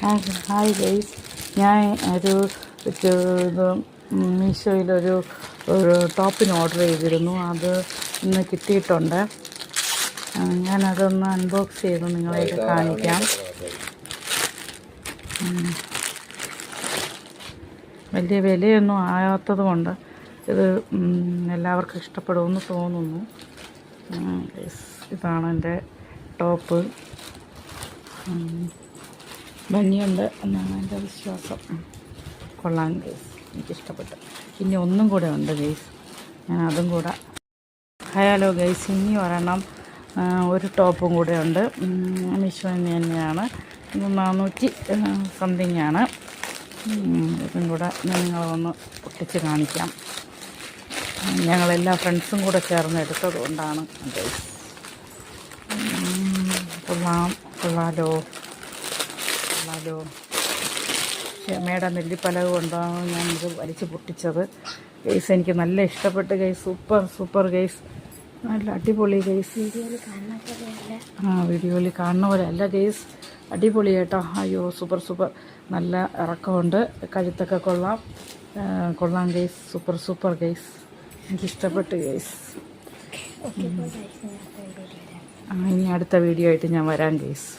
Hi guys, ഞാൻ ഒരു ഇത് മീഷോയിലൊരു ടോപ്പിന് ഓർഡർ ചെയ്തിരുന്നു. അത് ഇന്ന് കിട്ടിയിട്ടുണ്ട്. ഞാനതൊന്ന് അൺബോക്സ് ചെയ്ത് നിങ്ങളായിട്ട് കാണിക്കാം. വലിയ വിലയൊന്നും ആകാത്തത് കൊണ്ട് ഇത് എല്ലാവർക്കും ഇഷ്ടപ്പെടുമെന്ന് തോന്നുന്നു. ഇതാണ് എൻ്റെ ടോപ്പ്. ഭംഗിയുണ്ട് എന്നാണ് എൻ്റെ വിശ്വാസം. കൊള്ളാം ഗൈസ്, എനിക്കിഷ്ടപ്പെട്ടു. പിന്നെ ഒന്നും കൂടെ ഉണ്ട് ഗൈസ്, ഞാൻ അതും കൂടെ. ഹലോ ഗൈസ്, ഇനി ഒരെണ്ണം ഒരു ടോപ്പും കൂടെ ഉണ്ട്. മീഷോയിൽ തന്നെയാണ്. ഇത് 400 സംതിങ് ആണ്. ഇതും കൂടെ നിങ്ങളൊന്ന് പൊട്ടിച്ച് കാണിക്കാം. ഞങ്ങളെല്ലാ ഫ്രണ്ട്സും കൂടെ ചേർന്ന് എടുത്തത് കൊണ്ടാണ് ഗൈസ്. കൊള്ളാലോ. ക്ഷമയുടെ നെല്ലിപ്പലക കൊണ്ടാണ് ഞാനിത് വലിച്ച് പൊട്ടിച്ചത് ഗൈസ്. എനിക്ക് നല്ല ഇഷ്ടപ്പെട്ട് ഗൈസ്. സൂപ്പർ ഗൈസ്, നല്ല അടിപൊളി ഗൈസ്. വീഡിയോയിൽ കാണുന്ന പോലെ അല്ല ഗൈസ്, അടിപൊളി കേട്ടോ. അയ്യോ സൂപ്പർ, നല്ല ഇറക്കമുണ്ട്. കഴുത്തൊക്കെ കൊള്ളാം ഗൈസ്. സൂപ്പർ ഗൈസ്, എനിക്കിഷ്ടപ്പെട്ടു ഗൈസ്. ഇനി അടുത്ത വീഡിയോ ആയിട്ട് ഞാൻ വരാം ഗൈസ്.